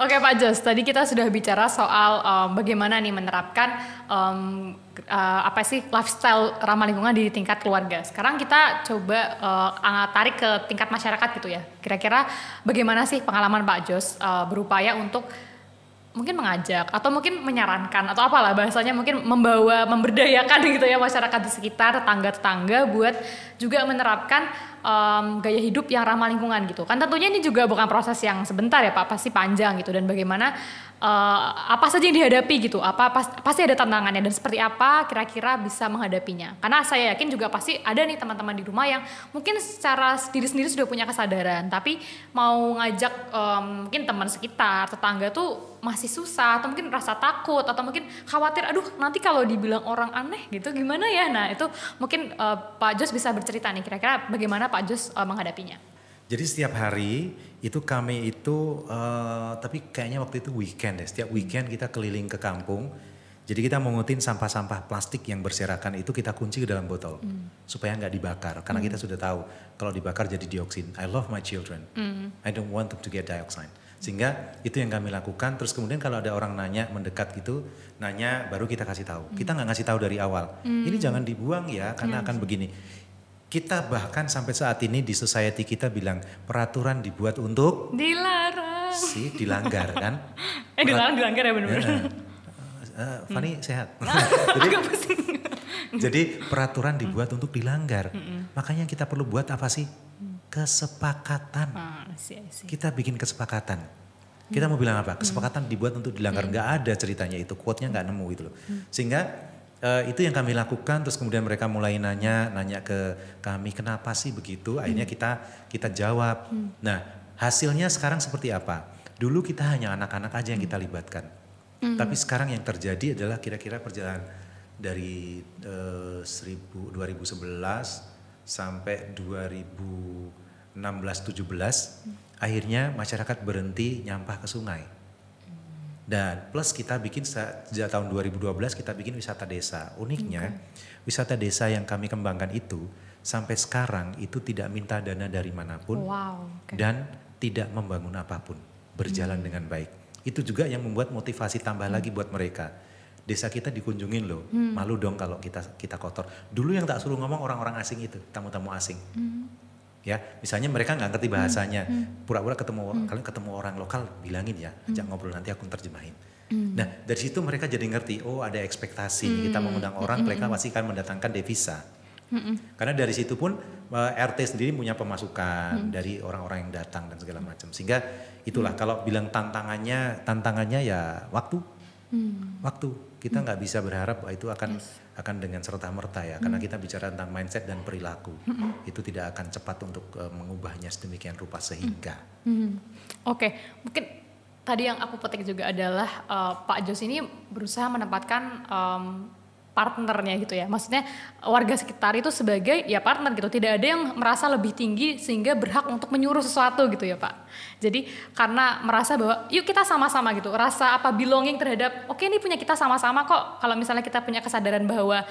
Oke Pak Jos, tadi kita sudah bicara soal bagaimana nih menerapkan apa sih lifestyle ramah lingkungan di tingkat keluarga. Sekarang kita coba tarik ke tingkat masyarakat gitu ya. Kira-kira bagaimana sih pengalaman Pak Jos berupaya untuk mungkin mengajak atau mungkin menyarankan atau apalah bahasanya, mungkin memberdayakan gitu ya masyarakat di sekitar, tetangga-tetangga buat juga menerapkan gaya hidup yang ramah lingkungan gitu. Kan tentunya ini juga bukan proses yang sebentar ya Pak, pasti panjang gitu, dan bagaimana apa saja yang dihadapi gitu, pasti ada tantangannya dan seperti apa kira-kira bisa menghadapinya. Karena saya yakin juga pasti ada nih teman-teman di rumah yang mungkin secara diri sendiri sudah punya kesadaran, tapi mau ngajak mungkin teman sekitar, tetangga tuh masih susah, atau mungkin rasa takut, atau mungkin khawatir, aduh nanti kalau dibilang orang aneh gitu gimana ya. Nah itu mungkin Pak Jos bisa bercerita nih kira-kira bagaimana Pak Jos menghadapinya. Jadi setiap hari itu kami itu, tapi kayaknya waktu itu weekend ya, setiap weekend kita keliling ke kampung. Jadi kita mengutin sampah-sampah plastik yang berserakan itu kita kunci ke dalam botol supaya nggak dibakar, karena kita sudah tahu kalau dibakar jadi dioksin. I love my children, I don't want them to get dioxide. Sehingga itu yang kami lakukan. Terus kemudian kalau ada orang nanya, mendekat gitu, nanya, baru kita kasih tahu. Kita nggak ngasih tahu dari awal. Ini jangan dibuang ya, karena akan begini. Kita bahkan sampai saat ini di society kita bilang peraturan dibuat untuk dilarang. Dilanggar kan? Dilanggar ya benar-benar. Fanny sehat. Jadi peraturan dibuat untuk dilanggar. Makanya kita perlu buat apa sih? Kesepakatan. Kita bikin kesepakatan. Kita mau bilang apa? Kesepakatan dibuat untuk dilanggar. Nggak ada ceritanya itu, quote-nya nggak nemu gitu loh. Sehingga itu yang kami lakukan. Terus kemudian mereka mulai nanya ke kami, kenapa sih begitu? Akhirnya kita jawab. Nah hasilnya sekarang seperti apa? Dulu kita hanya anak-anak aja yang kita libatkan. Tapi sekarang yang terjadi adalah kira-kira perjalanan dari 2011 sampai 2016-17 akhirnya masyarakat berhenti nyampah ke sungai. Dan plus kita bikin sejak tahun 2012 kita bikin wisata desa. Uniknya wisata desa yang kami kembangkan itu sampai sekarang itu tidak minta dana dari manapun dan tidak membangun apapun, berjalan dengan baik. Itu juga yang membuat motivasi tambah lagi buat mereka. Desa kita dikunjungin loh, malu dong kalau kita kotor. Dulu yang tak suruh ngomong orang-orang asing itu, tamu-tamu asing. Ya, misalnya mereka nggak ngerti bahasanya, pura-pura ketemu orang lokal, bilangin ya, ajak ngobrol nanti aku terjemahin. Nah dari situ mereka jadi ngerti, oh ada ekspektasi, kita mengundang orang, mereka pasti akan mendatangkan devisa. Karena dari situ pun RT sendiri punya pemasukan dari orang-orang yang datang dan segala macam. Sehingga itulah kalau bilang tantangannya ya waktu. Kita nggak bisa berharap bahwa itu akan dengan serta-merta ya, karena kita bicara tentang mindset dan perilaku. Itu tidak akan cepat untuk mengubahnya sedemikian rupa sehingga. Oke, mungkin tadi yang aku petik juga adalah Pak Jos ini berusaha menempatkan partnernya gitu ya, maksudnya warga sekitar itu sebagai ya partner gitu, tidak ada yang merasa lebih tinggi sehingga berhak untuk menyuruh sesuatu gitu ya Pak. Jadi karena merasa bahwa yuk kita sama-sama gitu, rasa belonging terhadap oke, ini punya kita sama-sama kok. Kalau misalnya kita punya kesadaran bahwa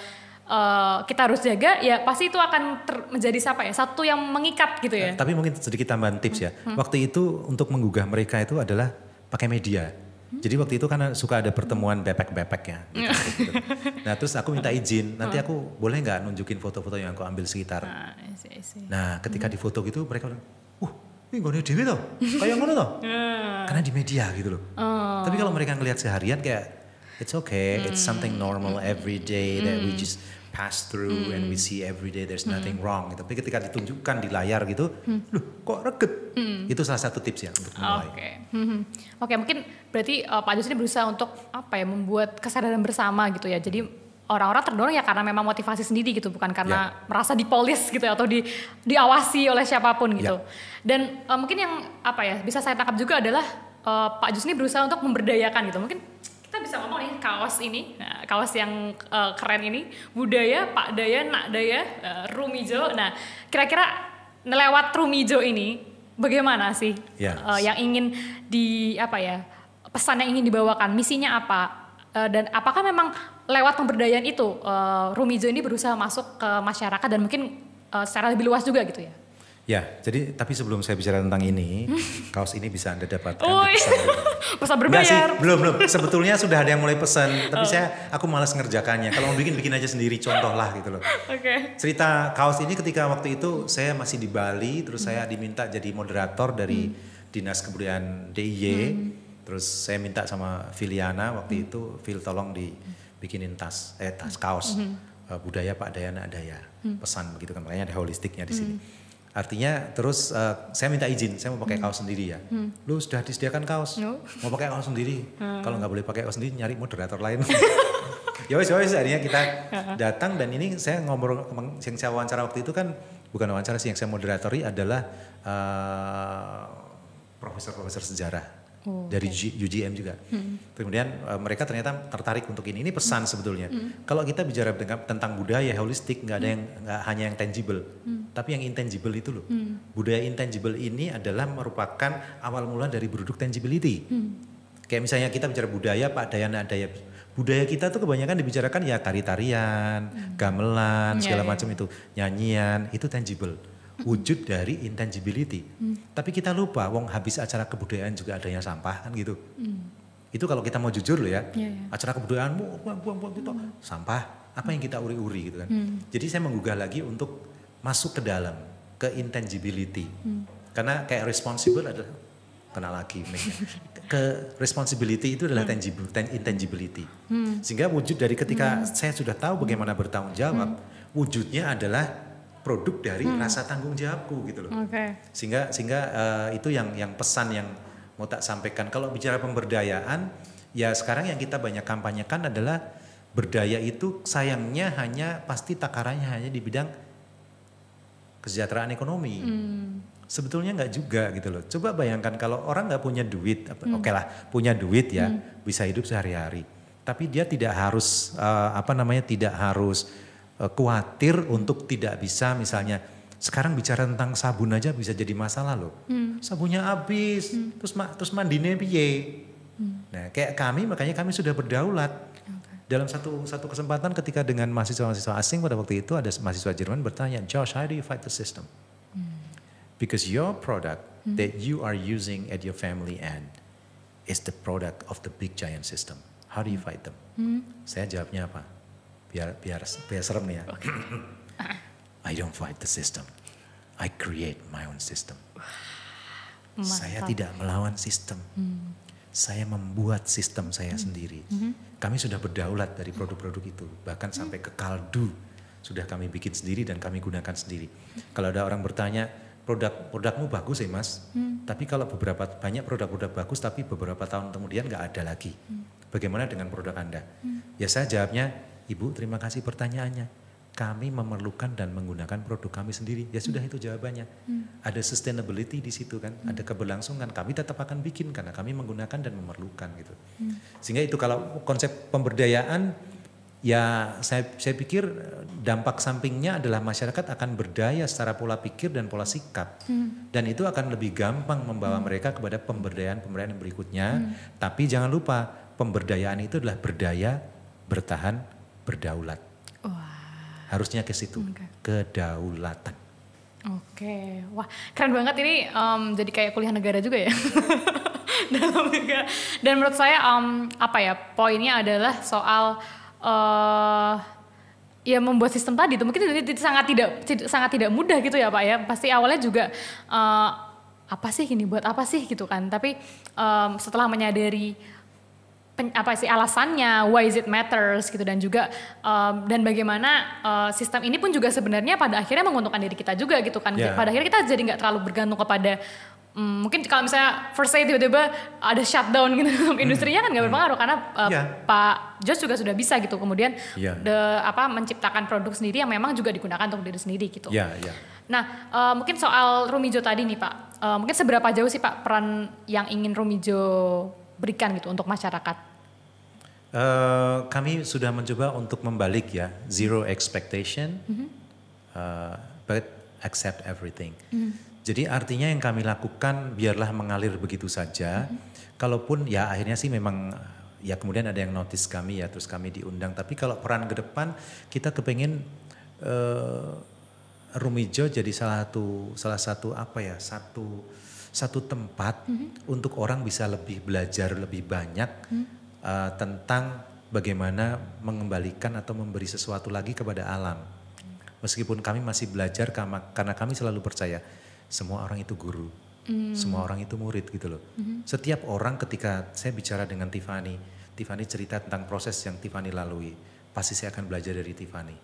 kita harus jaga, ya pasti itu akan menjadi satu yang mengikat gitu ya. Tapi mungkin sedikit tambahan tips ya, waktu itu untuk menggugah mereka itu adalah pakai media. Jadi waktu itu kan suka ada pertemuan bepek-bepek ya. Gitu. Nah terus aku minta izin, nanti aku boleh nggak nunjukin foto-foto yang aku ambil sekitar. Nah ketika di foto gitu mereka bilang, ini gak ada dewe toh, kayak ngono toh. Karena di media gitu loh. Tapi kalau mereka ngelihat seharian kayak, it's okay, it's something normal every day that we just pass through and we see every day there's nothing wrong. Gitu. Tapi ketika ditunjukkan di layar gitu, loh kok reget. Itu salah satu tips ya untuk memulai. Oke, mungkin berarti Pak Jos ini berusaha untuk membuat kesadaran bersama gitu ya. Jadi orang-orang terdorong ya karena memang motivasi sendiri gitu, bukan karena merasa dipolis gitu atau diawasi oleh siapapun gitu. Dan mungkin yang bisa saya tangkap juga adalah Pak Jos ini berusaha untuk memberdayakan gitu. Mungkin kita bisa ngomong nih kaos ini, kaos yang keren ini, budaya Pak Daya, Nak Daya, Rumijo. Nah, kira-kira lewat Rumijo ini bagaimana sih yang ingin pesan yang ingin dibawakan, misinya apa? Dan apakah memang lewat pemberdayaan itu Rumijo ini berusaha masuk ke masyarakat dan mungkin secara lebih luas juga gitu ya? Ya, jadi tapi sebelum saya bicara tentang ini, kaos ini bisa Anda dapatkan. Oh iya, pesan Enggak sih, berbayar. belum. Sebetulnya sudah ada yang mulai pesan, tapi aku malas ngerjakannya. Kalau mau bikin aja sendiri, contoh lah gitu loh. Oke. Cerita kaos ini ketika waktu itu saya masih di Bali, terus saya diminta jadi moderator dari Dinas Kebudayaan DIY. Terus saya minta sama Filiana waktu itu, Phil tolong dibikinin tas kaos budaya Pak Dayana Adaya. Pesan begitu kan, makanya ada holistiknya di sini. Artinya terus saya minta izin, saya mau pakai kaos sendiri ya. Lu sudah disediakan kaos, mau pakai kaos sendiri. Kalau nggak boleh pakai kaos sendiri, nyari moderator lain. Ya wes, akhirnya kita datang dan ini saya ngobrol, yang saya wawancara waktu itu kan bukan wawancara sih, yang saya moderatori adalah profesor-profesor sejarah. Dari UGM juga. Kemudian mereka ternyata tertarik untuk ini. Ini pesan sebetulnya. Kalau kita bicara tentang budaya holistik, nggak hanya yang tangible, tapi yang intangible itu loh. Budaya intangible ini adalah merupakan awal mula dari produk tangibility. Kayak misalnya kita bicara budaya Pak Dayana Adaya. Budaya kita tuh kebanyakan dibicarakan ya tari-tarian, gamelan, segala macam itu, nyanyian, itu tangible. Wujud dari intangibility. Tapi kita lupa, wong habis acara kebudayaan juga adanya sampah kan gitu. Itu kalau kita mau jujur loh ya, acara kebudayaan buang gitu, sampah, apa yang kita uri-uri gitu kan. Jadi saya menggugah lagi untuk masuk ke dalam, ke intangibility. Karena kayak responsible adalah, kena lagi ke responsibility itu adalah intangibility. Sehingga wujud dari ketika saya sudah tahu bagaimana bertanggung jawab, wujudnya adalah produk dari rasa tanggung jawabku gitu loh. Sehingga itu yang pesan yang mau tak sampaikan. Kalau bicara pemberdayaan, ya sekarang yang kita banyak kampanyekan adalah berdaya itu sayangnya pasti takarannya hanya di bidang kesejahteraan ekonomi. Sebetulnya nggak juga gitu loh. Coba bayangkan kalau orang nggak punya duit, oke lah punya duit ya bisa hidup sehari-hari. Tapi dia tidak harus tidak harus khawatir untuk tidak bisa, misalnya sekarang bicara tentang sabun aja bisa jadi masalah loh. Sabunnya habis, terus mandinya piye. Nah kayak makanya kami sudah berdaulat. Dalam satu kesempatan ketika dengan mahasiswa-mahasiswa asing pada waktu itu ada mahasiswa Jerman bertanya, Josh, how do you fight the system? Because your product that you are using at your family end is the product of the big giant system. How do you fight them? Saya jawabnya apa? Biar serem nih ya. I don't fight the system. I create my own system. Saya tidak melawan sistem. Saya membuat sistem saya sendiri. Kami sudah berdaulat dari produk-produk itu. Bahkan sampai ke kaldu sudah kami bikin sendiri dan kami gunakan sendiri. Kalau ada orang bertanya, produkmu bagus ya mas, tapi kalau banyak produk-produk bagus tapi beberapa tahun kemudian nggak ada lagi. Bagaimana dengan produk Anda? Ya saya jawabnya, Ibu terima kasih pertanyaannya. Kami memerlukan dan menggunakan produk kami sendiri. Ya sudah itu jawabannya. Ada sustainability di situ kan, ada keberlangsungan. Kami tetap akan bikin karena kami menggunakan dan memerlukan gitu. Sehingga itu kalau konsep pemberdayaan, ya saya pikir dampak sampingnya adalah masyarakat akan berdaya secara pola pikir dan pola sikap. Dan itu akan lebih gampang membawa mereka kepada pemberdayaan yang berikutnya. Tapi jangan lupa pemberdayaan itu adalah berdaya, bertahan, berdaulat. Harusnya ke situ, kedaulatan. Oke, wah keren banget ini, jadi kayak kuliah negara juga ya. Dalam negara. Dan menurut saya poinnya adalah soal ya membuat sistem tadi itu mungkin sangat tidak mudah gitu ya Pak ya. Pasti awalnya juga buat apa sih gitu kan. Tapi setelah menyadari alasannya, why is it matters gitu, dan juga dan bagaimana sistem ini pun juga sebenarnya pada akhirnya menguntungkan diri kita juga gitu kan. Pada akhirnya kita jadi nggak terlalu bergantung kepada mungkin kalau misalnya first say tiba-tiba ada shutdown gitu dalam industrinya kan nggak berpengaruh karena Pak Josh juga sudah bisa gitu kemudian menciptakan produk sendiri yang memang juga digunakan untuk diri sendiri gitu. Nah mungkin soal Rumijo tadi nih Pak, mungkin seberapa jauh sih Pak peran yang ingin Rumijo berikan gitu untuk masyarakat? Kami sudah mencoba untuk membalik ya, zero expectation, but accept everything. Jadi artinya yang kami lakukan biarlah mengalir begitu saja. Kalaupun ya akhirnya sih memang ya kemudian ada yang notice kami ya, terus kami diundang. Tapi kalau peran ke depan kita kepengen Rumijo jadi salah satu apa ya, satu tempat untuk orang bisa lebih belajar lebih banyak tentang bagaimana mengembalikan atau memberi sesuatu lagi kepada alam. Meskipun kami masih belajar karena kami selalu percaya semua orang itu guru, semua orang itu murid gitu loh. Setiap orang ketika saya bicara dengan Tiffany cerita tentang proses yang Tiffany lalui, pasti saya akan belajar dari Tiffany.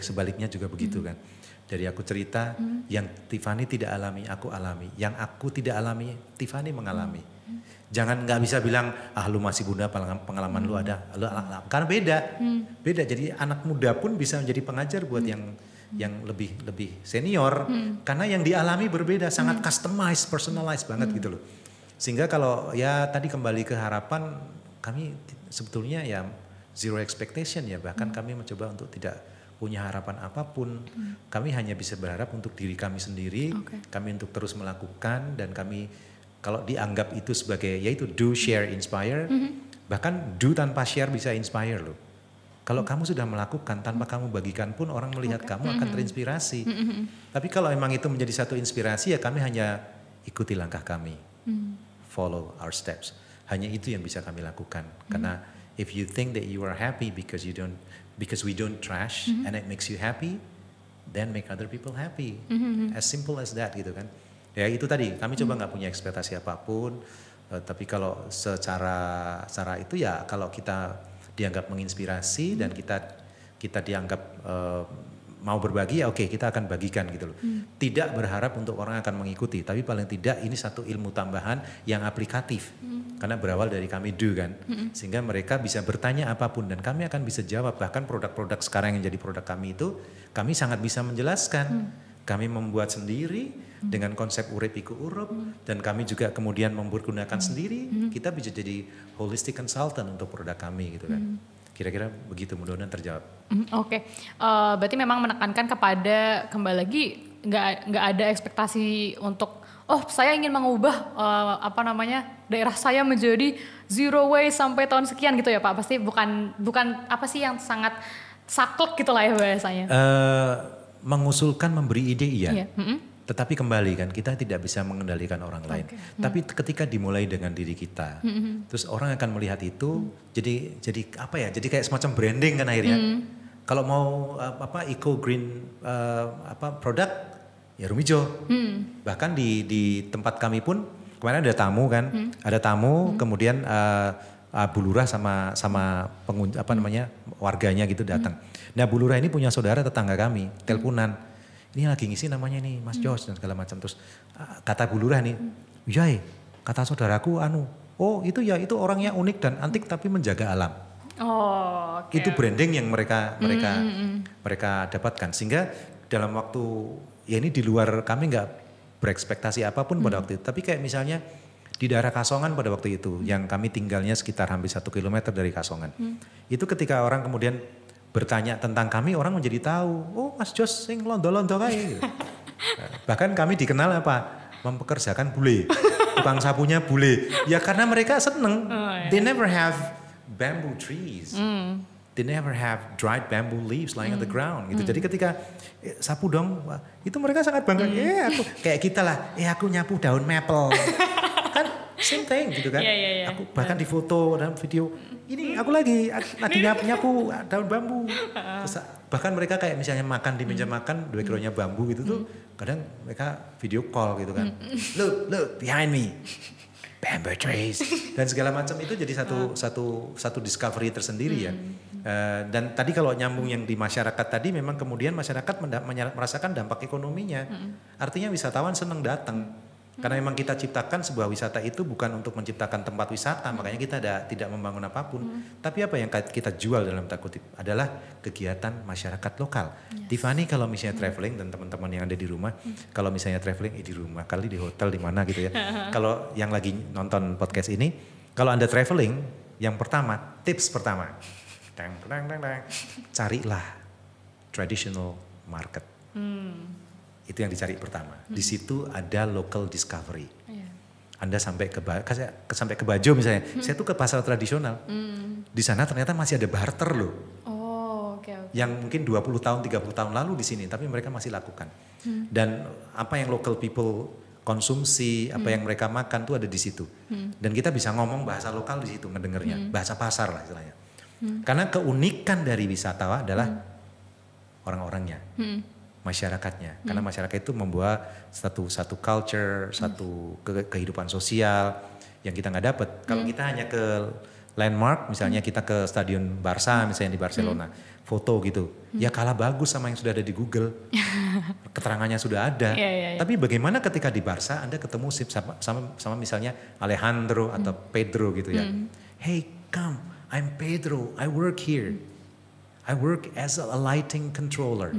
Sebaliknya juga begitu kan. Dari aku cerita yang Tiffany tidak alami, aku alami. Yang aku tidak alami, Tiffany mengalami. Jangan nggak bisa bilang, lu masih muda, pengalaman lu ada. Karena beda. Jadi anak muda pun bisa menjadi pengajar buat yang lebih senior. Karena yang dialami berbeda, sangat customized, personalized banget gitu loh. Sehingga kalau ya tadi kembali ke harapan, kami sebetulnya ya zero expectation ya. Bahkan kami mencoba untuk tidak punya harapan apapun, kami hanya bisa berharap untuk diri kami sendiri, kami untuk terus melakukan, dan kami kalau dianggap itu sebagai yaitu do, share, inspire, bahkan do tanpa share bisa inspire loh. Kalau kamu sudah melakukan tanpa kamu bagikan pun orang melihat kamu akan terinspirasi. Tapi kalau emang itu menjadi satu inspirasi ya kami hanya ikuti langkah kami, follow our steps. Hanya itu yang bisa kami lakukan. Karena if you think that you are happy because we don't trash and it makes you happy, then make other people happy. As simple as that gitu kan. Ya itu tadi kami coba nggak punya ekspektasi apapun, tapi kalau secara itu ya kalau kita dianggap menginspirasi dan kita dianggap mau berbagi ya oke, kita akan bagikan gitu loh. Tidak berharap untuk orang akan mengikuti, tapi paling tidak ini satu ilmu tambahan yang aplikatif. Karena berawal dari kami do kan, sehingga mereka bisa bertanya apapun dan kami akan bisa jawab. Bahkan produk-produk sekarang yang jadi produk kami itu kami sangat bisa menjelaskan. Kami membuat sendiri dengan konsep urip iku urup dan kami juga kemudian mempergunakan sendiri. Kita bisa jadi holistic consultant untuk produk kami gitu kan. Kira-kira begitu, mudah-mudahan terjawab. Oke. Berarti memang menekankan kepada kembali lagi nggak ada ekspektasi untuk saya ingin mengubah daerah saya menjadi zero waste sampai tahun sekian gitu ya Pak. Pasti bukan apa sih yang sangat saklek gitu lah ya bahasanya. Mengusulkan, memberi ide iya. Tetapi kembali kan kita tidak bisa mengendalikan orang lain. Tapi ketika dimulai dengan diri kita, terus orang akan melihat itu jadi apa ya? Jadi kayak semacam branding kan akhirnya. Kalau mau eco green produk ya Rumijo. Bahkan di tempat kami pun kemarin ada tamu kan, kemudian Bu Lurah sama warganya gitu datang. Nah Bu Lurah ini punya saudara tetangga kami, teleponan. Ini lagi ngisi namanya nih Mas Jos dan segala macam. Terus kata Bu Lurah nih, iya kata saudaraku itu orangnya unik dan antik tapi menjaga alam. Itu branding yang mereka dapatkan. Sehingga dalam waktu ya ini di luar kami nggak berekspektasi apapun pada waktu itu. Tapi kayak misalnya di daerah Kasongan pada waktu itu yang kami tinggalnya sekitar hampir 1 kilometer dari Kasongan. Itu ketika orang kemudian bertanya tentang kami, orang menjadi tahu, Mas Jos sing londo-londo kae. Bahkan kami dikenal mempekerjakan bule. Tukang sapunya bule. Ya karena mereka seneng. They never have bamboo trees. They never have dried bamboo leaves lying on the ground gitu. Jadi ketika sapu dong, itu mereka sangat bangga. Aku kayak kita lah. Aku nyapu daun maple. Kan same thing gitu kan. Aku bahkan di foto dan video. Ini aku lagi nyapu daun bambu. Terus, bahkan mereka kayak misalnya makan di meja makan, backgroundnya bambu gitu tuh. Kadang mereka video call gitu kan. Look behind me. Bamboo trees dan segala macam itu jadi satu discovery tersendiri ya. Dan tadi kalau nyambung yang di masyarakat tadi memang kemudian masyarakat merasakan dampak ekonominya. Artinya wisatawan senang datang. Karena memang kita ciptakan sebuah wisata itu bukan untuk menciptakan tempat wisata, makanya kita tidak membangun apapun. Tapi apa yang kita jual dalam tanda kutip adalah kegiatan masyarakat lokal. Tiffany kalau misalnya traveling dan teman-teman yang ada di rumah, kalau misalnya traveling di rumah kali di hotel di mana gitu ya. Kalau yang lagi nonton podcast ini, kalau Anda traveling, yang pertama, tips pertama, carilah traditional market. Itu yang dicari pertama. Di situ ada local discovery. Anda sampai ke Bajo misalnya, saya tuh ke pasar tradisional. Di sana ternyata masih ada barter loh. yang mungkin 20 tahun, 30 tahun lalu di sini, tapi mereka masih lakukan. Dan apa yang local people konsumsi, apa yang mereka makan tuh ada di situ. Dan kita bisa ngomong bahasa lokal di situ ngedengernya, bahasa pasar lah istilahnya. Karena keunikan dari wisata adalah orang-orangnya, masyarakatnya. Karena masyarakat itu membawa satu culture, satu kehidupan sosial yang kita nggak dapat. Kalau kita hanya ke landmark, misalnya kita ke Stadion Barca misalnya di Barcelona, foto gitu, ya kalah bagus sama yang sudah ada di Google. Keterangannya sudah ada. Tapi bagaimana ketika di Barca Anda ketemu sama misalnya Alejandro atau Pedro gitu ya. Hey, come, I'm Pedro, I work here. I work as a lighting controller.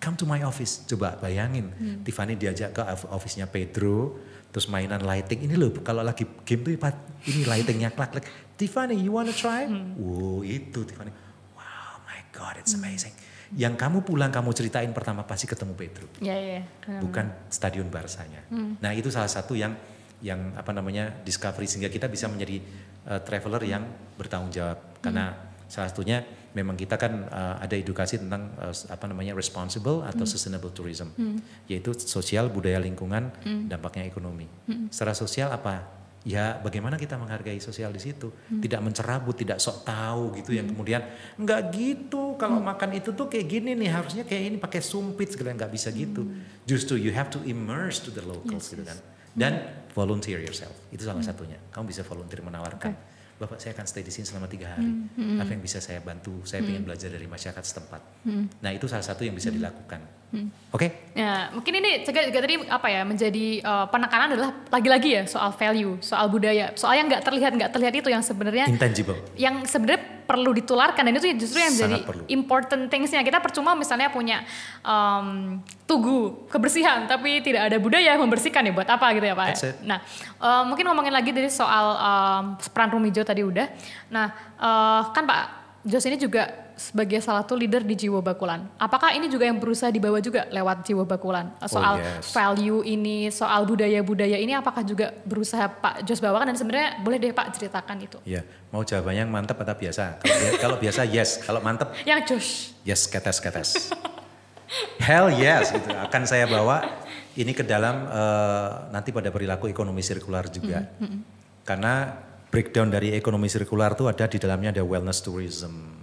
Come to my office. Coba bayangin, Tiffany diajak ke office-nya Pedro, terus mainan lighting. Ini loh kalau lagi game tuh ini lightingnya klak-klak. Tiffany, you wanna try? Wow, itu Tiffany. Wow, my God, it's amazing. Yang kamu pulang kamu ceritain pertama pasti ketemu Pedro. Bukan Stadion Barsanya. Nah, itu salah satu yang apa namanya discovery sehingga kita bisa menjadi traveler yang bertanggung jawab. Karena salah satunya memang kita kan ada edukasi tentang apa namanya responsible atau sustainable tourism, yaitu sosial, budaya, lingkungan, dampaknya ekonomi. Secara sosial apa? Ya bagaimana kita menghargai sosial di situ, tidak mencerabut, tidak sok tahu gitu yang kemudian enggak gitu, kalau makan itu tuh kayak gini nih, harusnya kayak ini pakai sumpit segala, nggak bisa gitu. Justru you have to immerse to the locals gitu kan. Dan volunteer yourself, itu salah satunya. Kamu bisa volunteer menawarkan. Bapak saya akan stay di sini selama 3 hari. Apa yang bisa saya bantu? Saya ingin belajar dari masyarakat setempat. Nah itu salah satu yang bisa dilakukan. Oke? Ya mungkin ini juga tadi apa ya menjadi penekanan adalah lagi-lagi ya soal value, soal budaya, soal yang nggak terlihat itu yang sebenarnya intangible. Yang sebenarnya perlu ditularkan dan itu justru yang menjadi important things-nya. Kita percuma misalnya punya tugu kebersihan tapi tidak ada budaya membersihkan ya buat apa gitu ya Pak. Nah mungkin ngomongin lagi dari soal peran Rumijo tadi udah. Nah kan Pak Jos ini juga sebagai salah satu leader di Jiwo Bakulan. Apakah ini juga yang berusaha dibawa juga lewat Jiwo Bakulan? Soal value ini, soal budaya-budaya ini apakah juga berusaha Pak Jos bawakan dan sebenarnya boleh deh Pak ceritakan itu. Iya, mau jawabannya yang mantap atau biasa? Kalau biasa yes, kalau mantap yang Jos. Yes, ketes. Hell yes gitu. Akan saya bawa ini ke dalam nanti pada perilaku ekonomi sirkular juga. Karena breakdown dari ekonomi sirkular itu ada di dalamnya ada wellness tourism.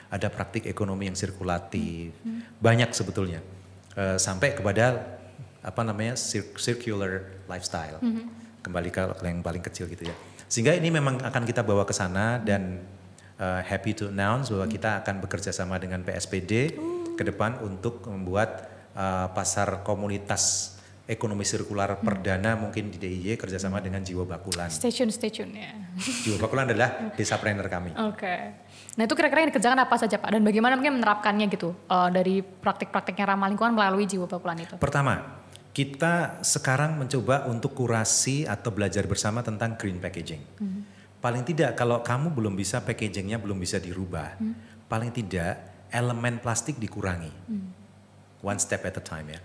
Ada praktik ekonomi yang sirkulatif, banyak sebetulnya, sampai kepada apa namanya circular lifestyle, kembali ke yang paling kecil gitu ya. Sehingga ini memang akan kita bawa ke sana dan happy to announce bahwa kita akan bekerja sama dengan PSPD ke depan untuk membuat pasar komunitas ekonomi sirkular perdana mungkin di DIY kerjasama dengan Jiwo Bakulan. Stay tune ya. Jiwo Bakulan adalah desa planner kami. Oke. Nah itu kira-kira yang dikerjakan apa saja Pak dan bagaimana mungkin menerapkannya gitu dari praktik-praktiknya ramah lingkungan melalui Jiwo Bakulan itu? Pertama, kita sekarang mencoba untuk kurasi atau belajar bersama tentang green packaging. Paling tidak kalau kamu belum bisa packagingnya belum bisa dirubah, paling tidak elemen plastik dikurangi. One step at a time ya.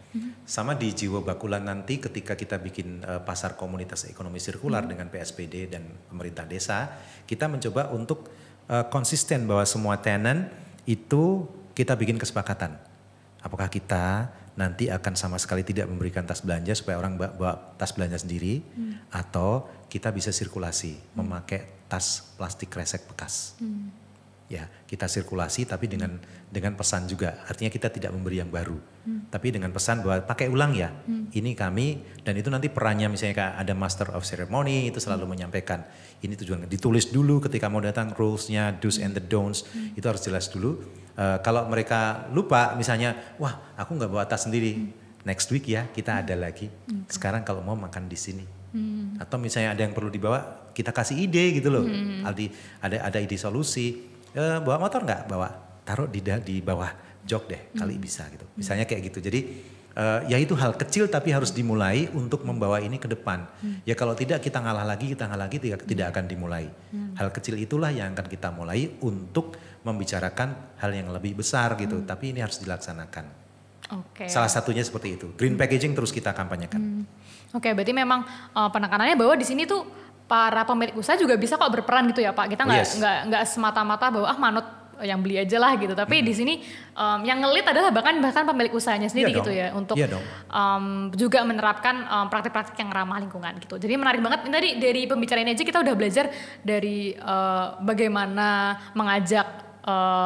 Sama di Jiwo Bakulan nanti ketika kita bikin pasar komunitas ekonomi sirkular dengan PSPD dan pemerintah desa, kita mencoba untuk konsisten bahwa semua tenant itu kita bikin kesepakatan. Apakah kita nanti akan sama sekali tidak memberikan tas belanja supaya orang bawa tas belanja sendiri, atau kita bisa sirkulasi memakai tas plastik kresek bekas. Ya, kita sirkulasi tapi dengan pesan juga. Artinya kita tidak memberi yang baru. Tapi dengan pesan bahwa pakai ulang ya. Ini kami dan itu nanti perannya misalnya ada master of ceremony itu selalu menyampaikan. Ini tujuan ditulis dulu ketika mau datang rules-nya, do's and the don'ts. Itu harus jelas dulu. Kalau mereka lupa misalnya, wah aku nggak bawa tas sendiri. Next week ya kita ada lagi. Sekarang kalau mau makan di sini. Atau misalnya ada yang perlu dibawa, kita kasih ide gitu loh. Ada ide solusi. Bawa motor nggak? Bawa, taruh di bawah jok deh, kali bisa gitu. Misalnya kayak gitu. Jadi ya itu hal kecil tapi harus dimulai untuk membawa ini ke depan. Ya kalau tidak kita ngalah lagi tidak akan dimulai. Hal kecil itulah yang akan kita mulai untuk membicarakan hal yang lebih besar gitu. Tapi ini harus dilaksanakan. Salah satunya seperti itu. Green packaging terus kita kampanyekan. Oke, berarti memang penekanannya bahwa di sini tuh para pemilik usaha juga bisa kok berperan gitu ya Pak. Kita nggak semata-mata bahwa manut yang beli aja lah gitu. Tapi di sini yang ngelit adalah bahkan pemilik usahanya sendiri gitu ya untuk juga menerapkan praktik-praktik yang ramah lingkungan gitu. Jadi menarik banget. Tadi dari pembicaraan aja kita udah belajar dari bagaimana mengajak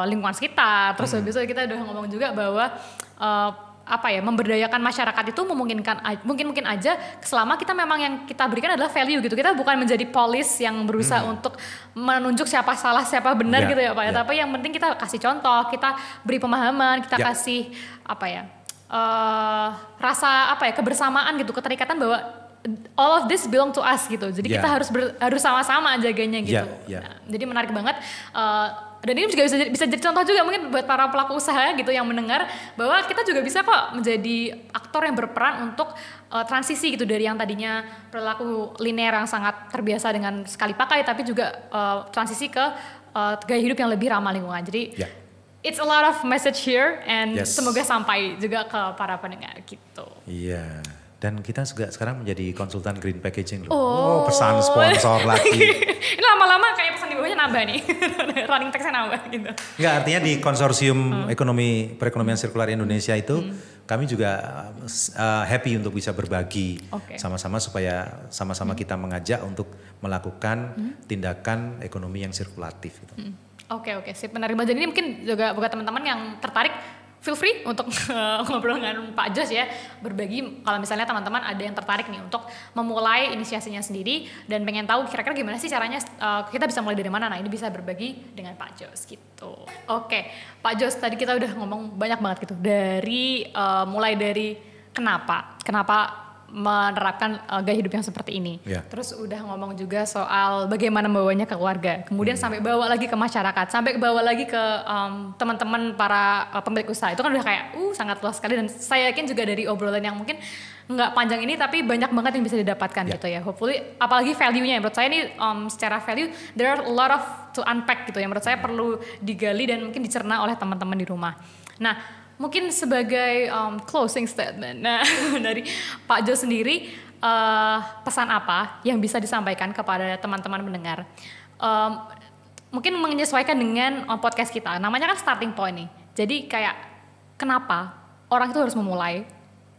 lingkungan sekitar. Terus habis itu kita udah ngomong juga bahwa memberdayakan masyarakat itu mungkin aja selama kita memang yang kita berikan adalah value gitu. Kita bukan menjadi polis yang berusaha untuk menunjuk siapa salah siapa benar gitu ya Pak ya. Tapi yang penting kita kasih contoh, kita beri pemahaman, kita kasih rasa kebersamaan gitu, keterikatan bahwa all of this belong to us gitu. Jadi kita harus sama-sama jaganya gitu. Nah, jadi menarik banget. Dan ini juga bisa jadi contoh juga mungkin buat para pelaku usaha gitu yang mendengar bahwa kita juga bisa kok menjadi aktor yang berperan untuk transisi gitu dari yang tadinya perilaku linear yang sangat terbiasa dengan sekali pakai, tapi juga transisi ke gaya hidup yang lebih ramah lingkungan. Jadi it's a lot of message here and semoga sampai juga ke para pendengar gitu. Iya. Dan kita juga sekarang menjadi konsultan green packaging loh. Pesan sponsor lagi. Ini lama-lama kayak pesan di bawahnya nambah nih. Running text-nya nambah gitu. Enggak, artinya di konsorsium perekonomian sirkular Indonesia itu kami juga happy untuk bisa berbagi sama-sama supaya sama-sama kita mengajak untuk melakukan tindakan ekonomi yang sirkulatif gitu. Oke, sip, menarik banget. Jadi ini mungkin juga buat teman-teman yang tertarik, feel free untuk ngobrol dengan Pak Jos ya, berbagi kalau misalnya teman-teman ada yang tertarik nih untuk memulai inisiasinya sendiri dan pengen tahu kira-kira gimana sih caranya kita bisa mulai dari mana. Nah ini bisa berbagi dengan Pak Jos gitu. Oke, Pak Jos tadi kita udah ngomong banyak banget gitu dari mulai dari kenapa menerapkan gaya hidup yang seperti ini. Terus udah ngomong juga soal bagaimana membawanya ke keluarga. Kemudian sampai bawa lagi ke masyarakat, sampai bawa lagi ke teman-teman para pemilik usaha. Itu kan udah kayak sangat luas sekali dan saya yakin juga dari obrolan yang mungkin nggak panjang ini tapi banyak banget yang bisa didapatkan gitu ya. Hopefully apalagi value-nya. Menurut saya ini secara value there are a lot of to unpack gitu ya. Menurut saya perlu digali dan mungkin dicerna oleh teman-teman di rumah. Nah, mungkin sebagai closing statement dari Pak Jo sendiri, pesan apa yang bisa disampaikan kepada teman-teman mendengar? Mungkin menyesuaikan dengan podcast kita, namanya kan starting point nih. Jadi kayak kenapa orang itu harus memulai,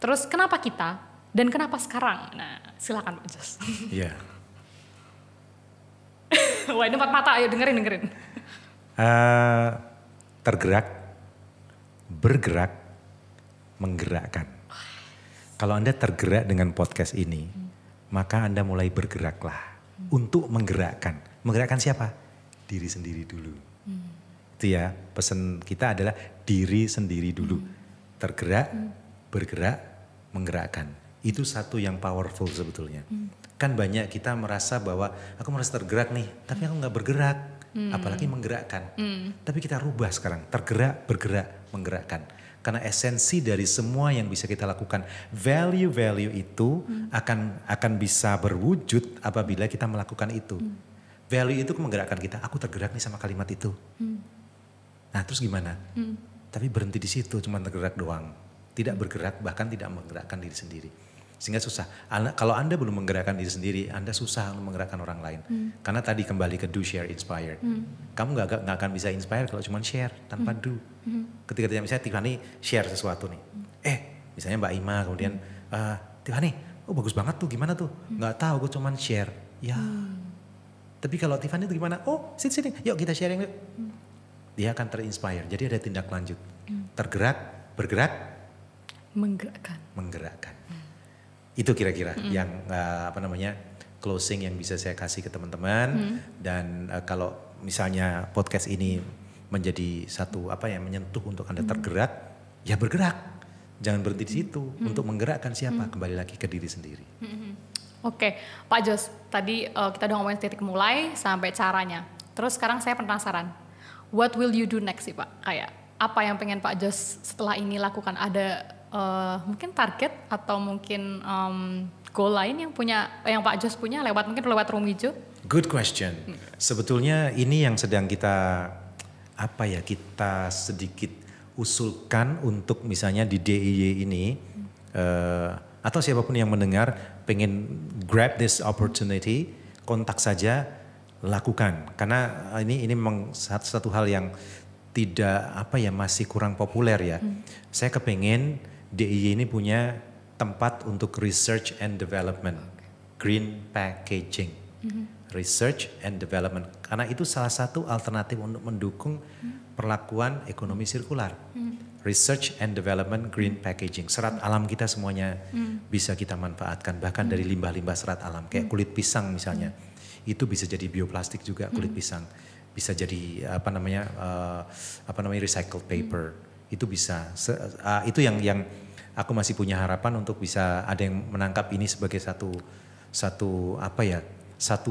terus kenapa kita, dan kenapa sekarang? Nah silakan Pak Jos. Iya. Wah ini empat mata, ayo dengerin. Tergerak, bergerak, menggerakkan. Kalau Anda tergerak dengan podcast ini, maka Anda mulai bergeraklah untuk menggerakkan. Menggerakkan siapa? Diri sendiri dulu. Itu ya, pesan kita adalah diri sendiri dulu. Tergerak, bergerak, menggerakkan. Itu satu yang powerful sebetulnya. Kan banyak kita merasa bahwa aku merasa tergerak nih, tapi aku nggak bergerak. Apalagi menggerakkan. Tapi kita rubah sekarang, tergerak, bergerak, menggerakkan. Karena esensi dari semua yang bisa kita lakukan, value itu akan bisa berwujud apabila kita melakukan itu. Value itu menggerakkan kita, aku tergerak nih sama kalimat itu. Nah terus gimana? Tapi berhenti di situ, cuma tergerak doang. Tidak bergerak, bahkan tidak menggerakkan diri sendiri. Sehingga susah. Kalau Anda belum menggerakkan diri sendiri, Anda susah untuk menggerakkan orang lain. Karena tadi kembali ke do, share, inspire. Kamu gak akan bisa inspire kalau cuma share tanpa do. Ketika misalnya Tiffany share sesuatu nih. Misalnya Mbak Ima kemudian, Tiffany, bagus banget tuh, gimana tuh? Gak tahu, gue cuma share. Ya. Tapi kalau Tiffany itu gimana? Sini, yuk kita sharing yuk. Dia akan terinspire. Jadi ada tindak lanjut. Tergerak, bergerak, menggerakkan. Itu kira-kira yang closing yang bisa saya kasih ke teman-teman. Dan kalau misalnya podcast ini menjadi satu menyentuh untuk Anda tergerak, ya bergerak. Jangan berhenti di situ. Untuk menggerakkan siapa? Kembali lagi ke diri sendiri. Oke, Pak Jos, tadi kita udah ngomongin titik mulai sampai caranya. Terus sekarang saya penasaran, what will you do next sih Pak? Kayak apa yang pengen Pak Jos setelah ini lakukan? Ada mungkin target atau mungkin goal lain yang Pak Jos punya lewat Ruang Hijau? Good question. Sebetulnya ini yang sedang kita sedikit usulkan untuk misalnya di DIY ini atau siapapun yang mendengar pengen grab this opportunity, kontak saja, lakukan. Karena ini memang satu hal yang masih kurang populer ya. Saya kepengen DIY ini punya tempat untuk research and development, green packaging, research and development. Karena itu salah satu alternatif untuk mendukung perlakuan ekonomi sirkular. Research and development green packaging. Serat alam kita semuanya bisa kita manfaatkan, bahkan dari limbah-limbah serat alam kayak kulit pisang misalnya. Itu bisa jadi bioplastik juga kulit pisang. Bisa jadi recycled paper. Itu bisa. Itu yang aku masih punya harapan untuk bisa ada yang menangkap ini sebagai satu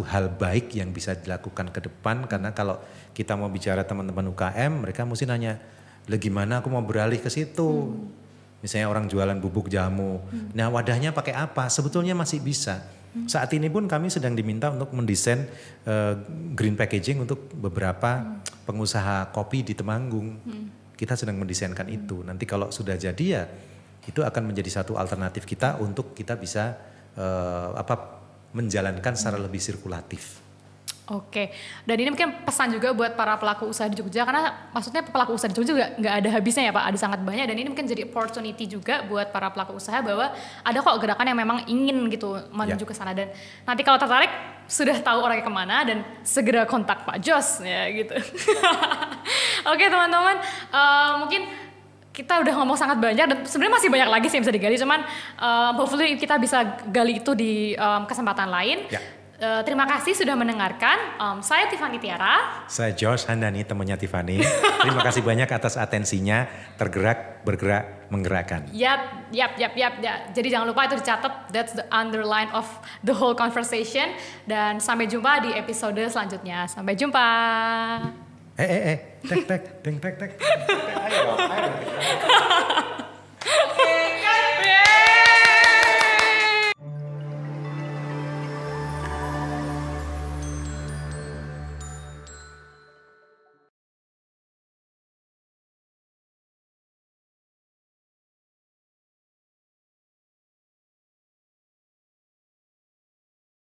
hal baik yang bisa dilakukan ke depan. Karena kalau kita mau bicara teman-teman UKM, mereka mesti nanya, lah gimana aku mau beralih ke situ? Misalnya orang jualan bubuk jamu. Nah wadahnya pakai apa? Sebetulnya masih bisa. Saat ini pun kami sedang diminta untuk mendesain green packaging untuk beberapa pengusaha kopi di Temanggung. Kita sedang mendesainkan itu. Nanti kalau sudah jadi ya itu akan menjadi satu alternatif kita untuk kita bisa menjalankan secara lebih sirkulatif. Oke, dan ini mungkin pesan juga buat para pelaku usaha di Jogja, karena maksudnya pelaku usaha di Jogja juga nggak ada habisnya ya Pak, ada sangat banyak, dan ini mungkin jadi opportunity juga buat para pelaku usaha bahwa ada kok gerakan yang memang ingin gitu menuju ke sana, dan nanti kalau tertarik sudah tahu orangnya kemana dan segera kontak Pak Jos ya gitu. Oke teman-teman, mungkin kita udah ngomong sangat banyak dan sebenarnya masih banyak lagi sih yang bisa digali, cuman hopefully kita bisa gali itu di kesempatan lain. Ya. Terima kasih sudah mendengarkan. Saya Tiffany Tiara. Saya Josh Handani, temannya Tiffany. Terima kasih banyak atas atensinya. Tergerak, bergerak, menggerakkan. Yap. Jadi jangan lupa itu dicatat. That's the underline of the whole conversation. Dan sampai jumpa di episode selanjutnya. Sampai jumpa. Tek. Ayo.